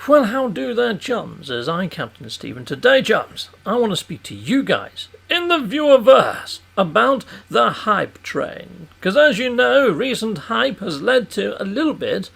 Well, how do there, chums? As I, Captain Stephen. Today, chums, I want to speak to you guys in the viewerverse about the hype train. Because as you know, recent hype has led to a little bit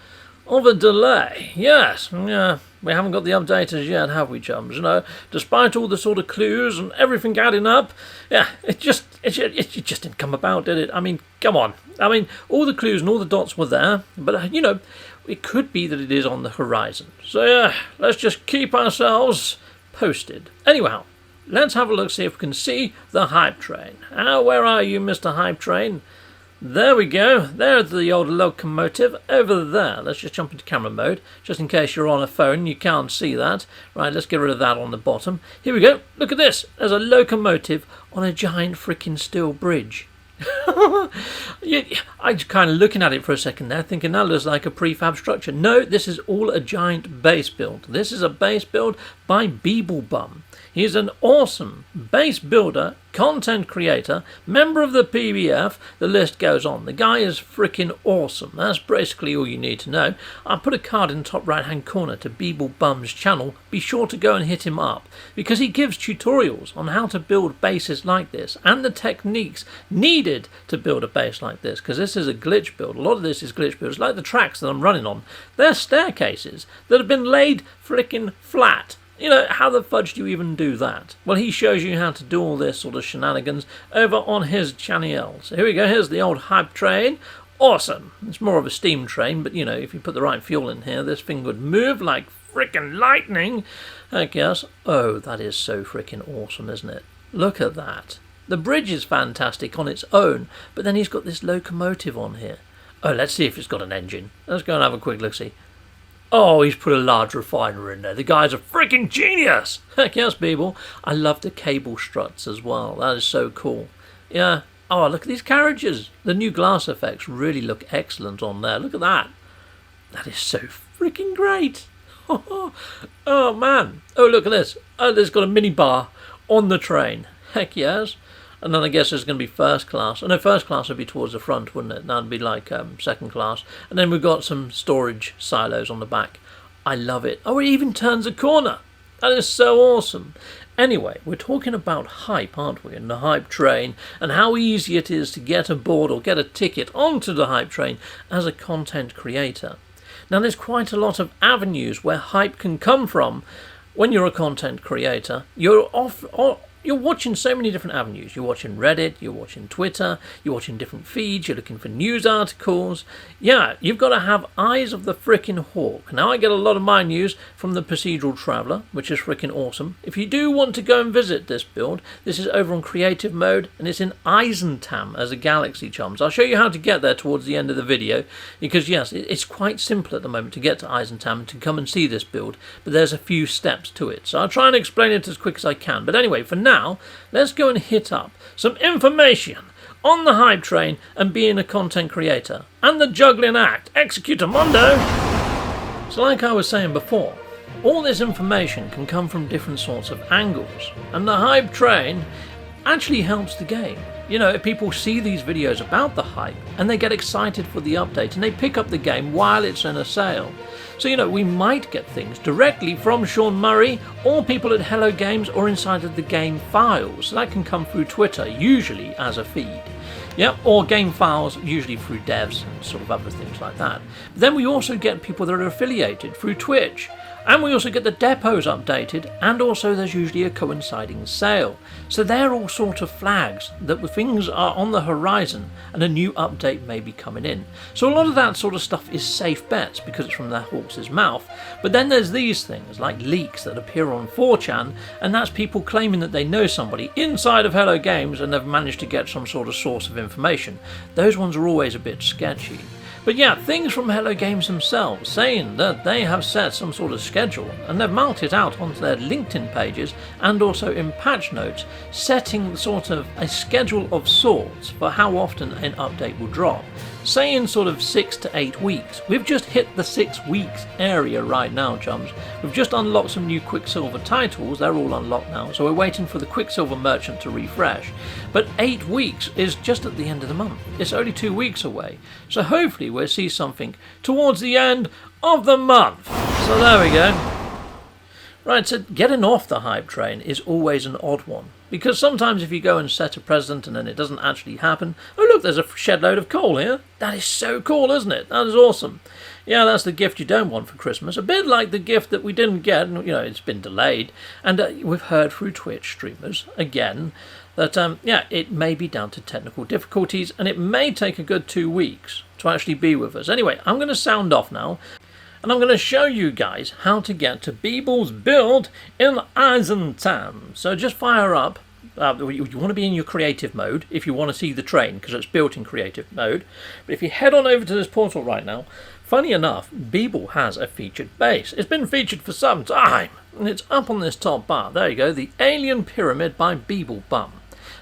of a delay. Yes, yeah, we haven't got the update as yet, have we, chums? You know, despite all the sort of clues and everything adding up, yeah, it just didn't come about, did it? I mean, come on. I mean, all the clues and all the dots were there, but, you know, it could be that it is on the horizon. So, yeah, let's just keep ourselves posted. Anyhow, let's have a look, see if we can see the hype train. Where are you, Mr. Hype Train? There we go. There's the old locomotive over there. Let's just jump into camera mode, just in case you're on a phone you can't see that. Right, let's get rid of that on the bottom. Here we go. Look at this. There's a locomotive on a giant freaking steel bridge. I'm kind of looking at it for a second there, thinking that looks like a prefab structure. No, this is all a giant base build. This is a base build by Beeble. He's an awesome base builder, content creator, member of the PBF, the list goes on. The guy is freaking awesome. That's basically all you need to know. I'll put a card in the top right hand corner to Beeble channel. Be sure to go and hit him up, because he gives tutorials on how to build bases like this and the techniques needed to build a base like this, because this is a glitch build. A lot of this is glitch builds, like the tracks that I'm running on. They're staircases that have been laid freaking flat. You know, how the fudge do you even do that? Well, he shows you how to do all this sort of shenanigans over on his channel. So here we go, here's the old hype train. Awesome. It's more of a steam train, but you know, if you put the right fuel in here, this thing would move like frickin' lightning. I guess. Oh, that is so frickin' awesome, isn't it? Look at that. The bridge is fantastic on its own, but then he's got this locomotive on here. Oh, let's see if it's got an engine. Let's go and have a quick look-see. Oh, he's put a large refiner in there. The guy's a freaking genius. Heck yes, Beeble. I love the cable struts as well. That is so cool. Yeah. Oh, look at these carriages. The new glass effects really look excellent on there. Look at that. That is so freaking great. Oh, man. Oh, look at this. Oh, there's got a mini bar on the train. Heck yes. And then I guess there's going to be first class. No, first class would be towards the front, wouldn't it? That'd be like second class. And then we've got some storage silos on the back. I love it. Oh, it even turns a corner. That is so awesome. Anyway, we're talking about hype, aren't we? And the hype train, and how easy it is to get aboard or get a ticket onto the hype train as a content creator. Now, there's quite a lot of avenues where hype can come from when you're a content creator. You're watching so many different avenues. You're watching Reddit, you're watching Twitter, you're watching different feeds, you're looking for news articles. Yeah, you've got to have eyes of the frickin' hawk. Now, I get a lot of my news from the Procedural Traveller, which is frickin' awesome. If you do want to go and visit this build, this is over on creative mode, and it's in Eisentam as a galaxy, chums. I'll show you how to get there towards the end of the video, because yes, it's quite simple at the moment to get to Eisentam to come and see this build, but there's a few steps to it. So I'll try and explain it as quick as I can. But anyway, for now, let's go and hit up some information on the hype train and being a content creator and the juggling act, Executamundo. So like I was saying before, all this information can come from different sorts of angles, and the hype train actually helps the game. You know, people see these videos about the hype and they get excited for the update and they pick up the game while it's in a sale. So, you know, we might get things directly from Sean Murray or people at Hello Games or inside of the game files. So that can come through Twitter, usually as a feed. Yep, or game files, usually through devs and sort of other things like that. But then we also get people that are affiliated through Twitch. And we also get the depots updated, and also there's usually a coinciding sale. So they're all sort of flags that things are on the horizon and a new update may be coming in. So a lot of that sort of stuff is safe bets because it's from the horse's mouth. But then there's these things like leaks that appear on 4chan, and that's people claiming that they know somebody inside of Hello Games and they've managed to get some sort of source of information. Those ones are always a bit sketchy. But yeah, things from Hello Games themselves saying that they have set some sort of schedule and they've marked it out onto their LinkedIn pages and also in patch notes, setting sort of a schedule of sorts for how often an update will drop. Say in sort of 6 to 8 weeks. We've just hit the 6 weeks area right now, chums. We've just unlocked some new Quicksilver titles. They're all unlocked now, so we're waiting for the Quicksilver merchant to refresh. But 8 weeks is just at the end of the month. It's only 2 weeks away. So hopefully we'll see something towards the end of the month. So there we go. Right, so getting off the hype train is always an odd one. Because sometimes if you go and set a precedent and then it doesn't actually happen, oh look, there's a shed load of coal here. That is so cool, isn't it? That is awesome. Yeah, that's the gift you don't want for Christmas. A bit like the gift that we didn't get, and it's been delayed. And we've heard through Twitch streamers, again, that yeah, it may be down to technical difficulties and it may take a good 2 weeks to actually be with us. Anyway, I'm going to sound off now. And I'm going to show you guys how to get to Beeble's build in Eisentam. So just fire up. You want to be in your creative mode if you want to see the train, because it's built in creative mode. But if you head on over to this portal right now, funny enough, Beeble has a featured base. It's been featured for some time, and it's up on this top bar. There you go, the Alien Pyramid by Beeble Bum.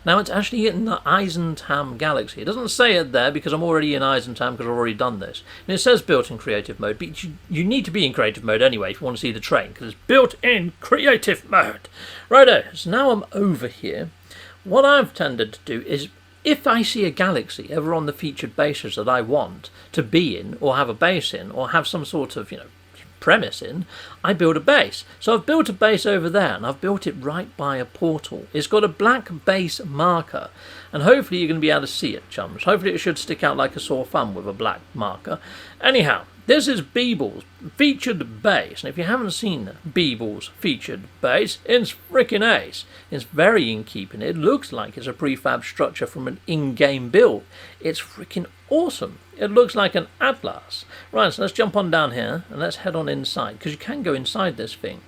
Now it's actually in the Eisentam galaxy. It doesn't say it there because I'm already in Eisentam because I've already done this. And it says built in creative mode, but you need to be in creative mode anyway if you want to see the train, because it's built in creative mode. Righto, so now I'm over here. What I've tended to do is, if I see a galaxy ever on the featured bases that I want to be in, or have a base in, or have some sort of, premise in, I build a base. So I've built a base over there, and I've built it right by a portal. It's got a black base marker, and hopefully you're going to be able to see it, chums. Hopefully it should stick out like a sore thumb with a black marker. Anyhow, this is Beeble's featured base, and if you haven't seen Beeble's featured base, it's frickin' ace. It's very in keeping. It looks like it's a prefab structure from an in-game build. It's frickin' awesome. It looks like an atlas. Right, so let's jump on down here and let's head on inside, because you can go inside this thing.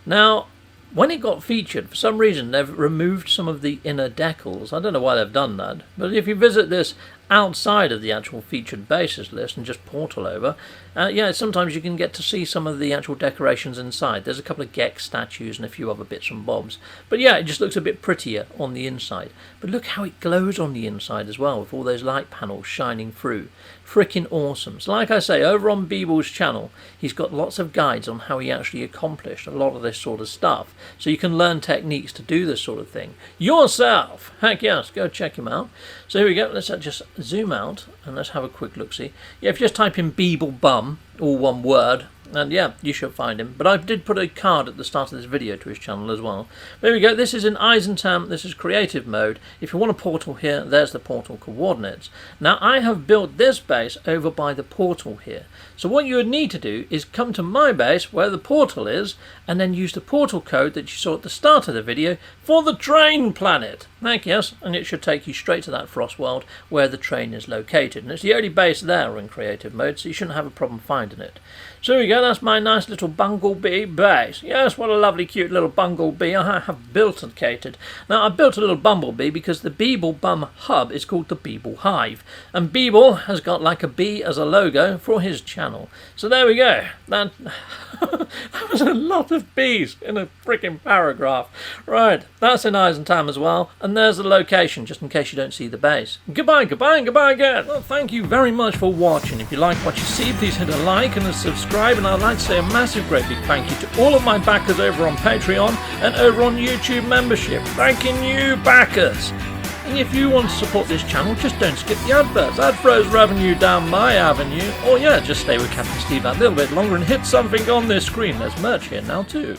Now, when it got featured, for some reason they've removed some of the inner decals. I don't know why they've done that, but if you visit this outside of the actual featured bases list and just portal over, yeah, sometimes you can get to see some of the actual decorations inside. There's a couple of Gex statues and a few other bits and bobs. But yeah, it just looks a bit prettier on the inside. But look how it glows on the inside as well, with all those light panels shining through. Freaking awesome. So like I say, over on Beeble's channel, he's got lots of guides on how he actually accomplished a lot of this sort of stuff. So you can learn techniques to do this sort of thing yourself. Heck yes, go check him out. So here we go, let's just zoom out and let's have a quick look-see. Yeah, if you just type in Beeble Bum, all one word, and yeah, you should find him. But I did put a card at the start of this video to his channel as well. There we go, this is in Eisentam, this is creative mode. If you want a portal here, there's the portal coordinates. Now I have built this base over by the portal here. So what you would need to do is come to my base where the portal is, and then use the portal code that you saw at the start of the video for the train planet. Heck yes, and it should take you straight to that frost world where the train is located. And it's the only base there in creative mode, so you shouldn't have a problem finding it. So here we go, that's my nice little bumblebee base. Yes, what a lovely cute little bumblebee I have built and catered. Now I built a little bumblebee because the Beeble Bum hub is called the Beeble Hive. And Beeble has got like a bee as a logo for his channel. So there we go. That was a lot of bees in a freaking paragraph. Right, that's in Eisentam as well. And there's the location, just in case you don't see the base. Goodbye, goodbye, and goodbye again. Well, thank you very much for watching. If you like what you see, please hit a like and a subscribe. And I'd like to say a massive great big thank you to all of my backers over on Patreon and over on YouTube membership. Thanking you, backers. And if you want to support this channel, just don't skip the adverts. That throws revenue down my avenue. Or yeah, just stay with Captain Steve that little bit longer and hit something on this screen. There's merch here now too.